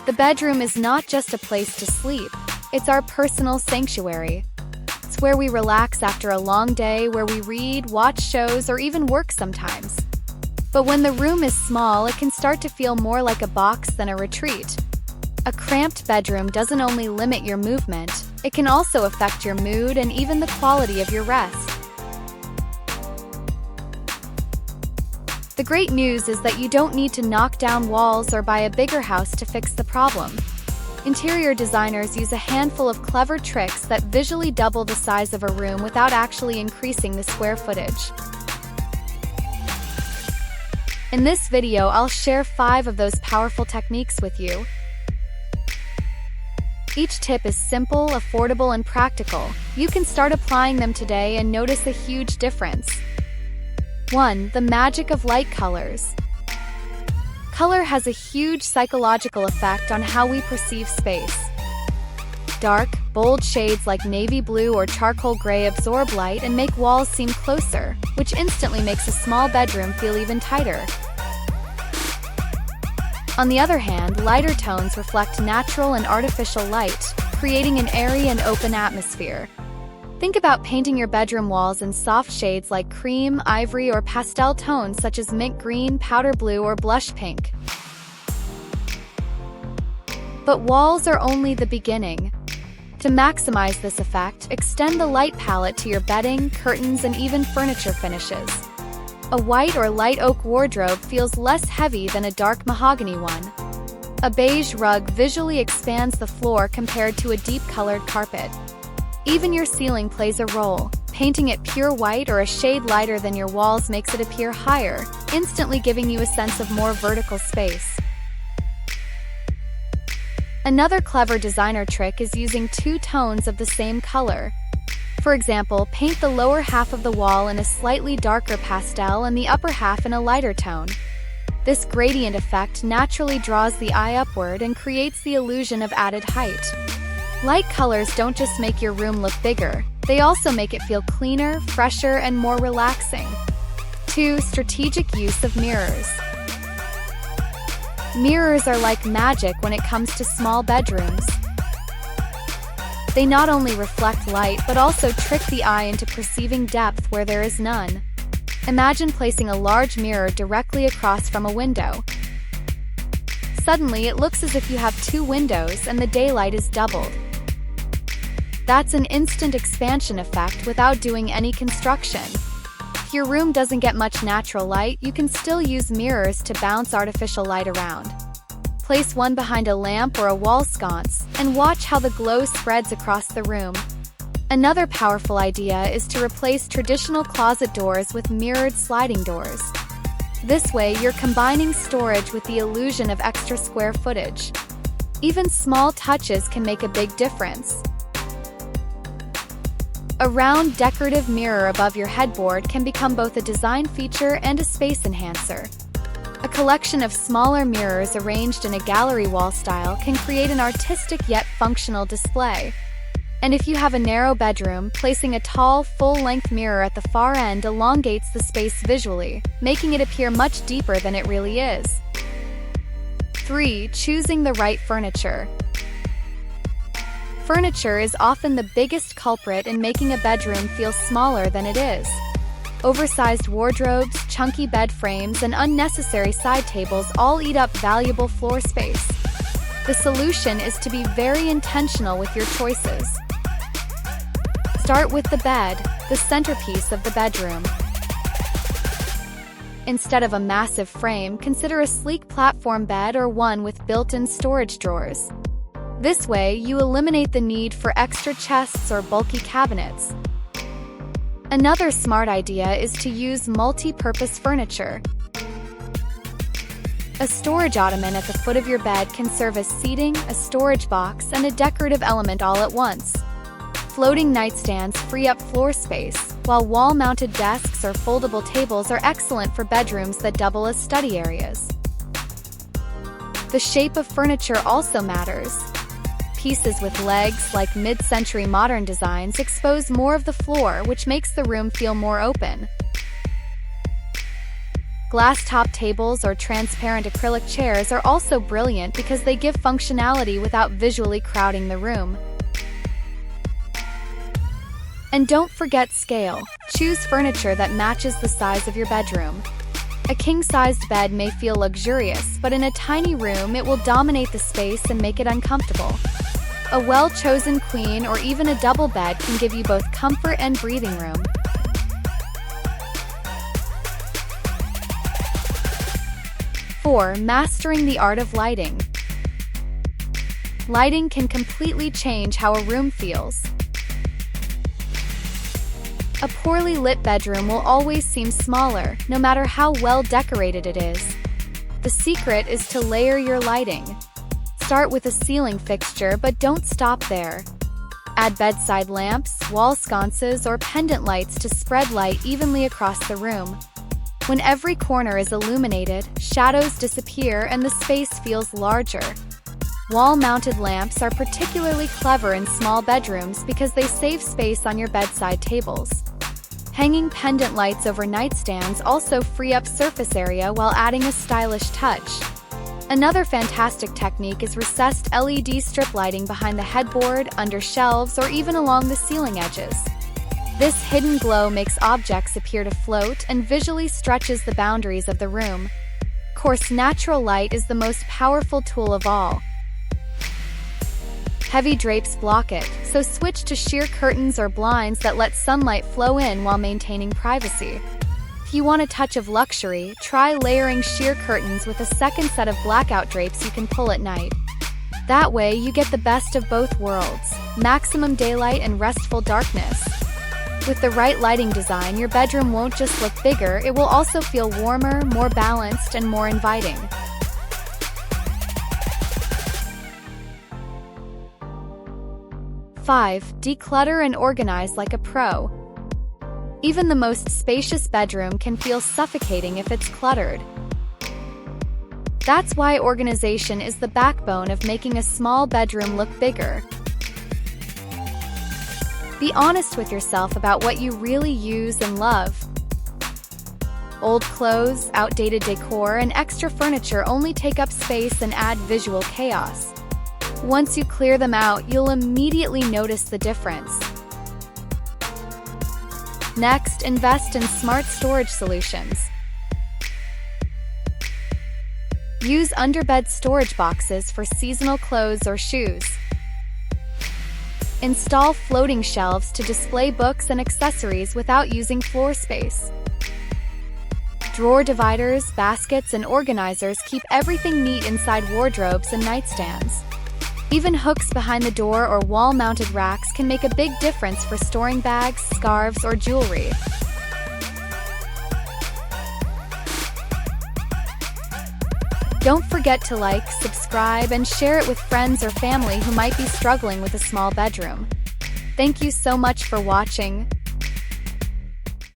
The bedroom is not just a place to sleep, it's our personal sanctuary. It's where we relax after a long day, where we read, watch shows, or even work sometimes. But when the room is small, it can start to feel more like a box than a retreat. A cramped bedroom doesn't only limit your movement, it can also affect your mood and even the quality of your rest. The great news is that you don't need to knock down walls or buy a bigger house to fix the problem. Interior designers use a handful of clever tricks that visually double the size of a room without actually increasing the square footage. In this video, I'll share 5 of those powerful techniques with you. Each tip is simple, affordable, and practical. You can start applying them today and notice a huge difference. 1. The magic of light colors. Color has a huge psychological effect on how we perceive space. Dark, bold shades like navy blue or charcoal gray absorb light and make walls seem closer, which instantly makes a small bedroom feel even tighter. On the other hand, lighter tones reflect natural and artificial light, creating an airy and open atmosphere. Think about painting your bedroom walls in soft shades like cream, ivory, or pastel tones such as mint green, powder blue, or blush pink. But walls are only the beginning. To maximize this effect, extend the light palette to your bedding, curtains, and even furniture finishes. A white or light oak wardrobe feels less heavy than a dark mahogany one. A beige rug visually expands the floor compared to a deep-colored carpet. Even your ceiling plays a role. Painting it pure white or a shade lighter than your walls makes it appear higher, instantly giving you a sense of more vertical space. Another clever designer trick is using 2 tones of the same color. For example, paint the lower half of the wall in a slightly darker pastel and the upper half in a lighter tone. This gradient effect naturally draws the eye upward and creates the illusion of added height. Light colors don't just make your room look bigger, they also make it feel cleaner, fresher, and more relaxing. 2. Strategic use of mirrors. Mirrors are like magic when it comes to small bedrooms. They not only reflect light but also trick the eye into perceiving depth where there is none. Imagine placing a large mirror directly across from a window. Suddenly, it looks as if you have 2 windows and the daylight is doubled. That's an instant expansion effect without doing any construction. If your room doesn't get much natural light, you can still use mirrors to bounce artificial light around. Place one behind a lamp or a wall sconce, and watch how the glow spreads across the room. Another powerful idea is to replace traditional closet doors with mirrored sliding doors. This way, you're combining storage with the illusion of extra square footage. Even small touches can make a big difference. A round, decorative mirror above your headboard can become both a design feature and a space enhancer. A collection of smaller mirrors arranged in a gallery wall style can create an artistic yet functional display. And if you have a narrow bedroom, placing a tall, full-length mirror at the far end elongates the space visually, making it appear much deeper than it really is. 3. Choosing the right furniture. Furniture is often the biggest culprit in making a bedroom feel smaller than it is. Oversized wardrobes, chunky bed frames, and unnecessary side tables all eat up valuable floor space. The solution is to be very intentional with your choices. Start with the bed, the centerpiece of the bedroom. Instead of a massive frame, consider a sleek platform bed or one with built-in storage drawers. This way, you eliminate the need for extra chests or bulky cabinets. Another smart idea is to use multi-purpose furniture. A storage ottoman at the foot of your bed can serve as seating, a storage box, and a decorative element all at once. Floating nightstands free up floor space, while wall-mounted desks or foldable tables are excellent for bedrooms that double as study areas. The shape of furniture also matters. Pieces with legs, like mid-century modern designs, expose more of the floor, which makes the room feel more open. Glass-top tables or transparent acrylic chairs are also brilliant because they give functionality without visually crowding the room. And don't forget scale. Choose furniture that matches the size of your bedroom. A king-sized bed may feel luxurious, but in a tiny room it will dominate the space and make it uncomfortable. A well-chosen queen or even a double bed can give you both comfort and breathing room. 4. Mastering the art of lighting. Lighting can completely change how a room feels. A poorly lit bedroom will always seem smaller, no matter how well decorated it is. The secret is to layer your lighting. Start with a ceiling fixture, but don't stop there. Add bedside lamps, wall sconces, or pendant lights to spread light evenly across the room. When every corner is illuminated, shadows disappear and the space feels larger. Wall-mounted lamps are particularly clever in small bedrooms because they save space on your bedside tables. Hanging pendant lights over nightstands also free up surface area while adding a stylish touch. Another fantastic technique is recessed LED strip lighting behind the headboard, under shelves, or even along the ceiling edges. This hidden glow makes objects appear to float and visually stretches the boundaries of the room. Of course, natural light is the most powerful tool of all. Heavy drapes block it, so switch to sheer curtains or blinds that let sunlight flow in while maintaining privacy. If you want a touch of luxury, try layering sheer curtains with a second set of blackout drapes you can pull at night. That way, you get the best of both worlds: maximum daylight and restful darkness. With the right lighting design, your bedroom won't just look bigger, it will also feel warmer, more balanced, and more inviting. 5. Declutter and organize like a pro. Even the most spacious bedroom can feel suffocating if it's cluttered. That's why organization is the backbone of making a small bedroom look bigger. Be honest with yourself about what you really use and love. Old clothes, outdated decor, and extra furniture only take up space and add visual chaos. Once you clear them out, you'll immediately notice the difference. Next, invest in smart storage solutions. Use underbed storage boxes for seasonal clothes or shoes. Install floating shelves to display books and accessories without using floor space. Drawer dividers, baskets, and organizers keep everything neat inside wardrobes and nightstands. Even hooks behind the door or wall-mounted racks can make a big difference for storing bags, scarves, or jewelry. Don't forget to like, subscribe, and share it with friends or family who might be struggling with a small bedroom. Thank you so much for watching.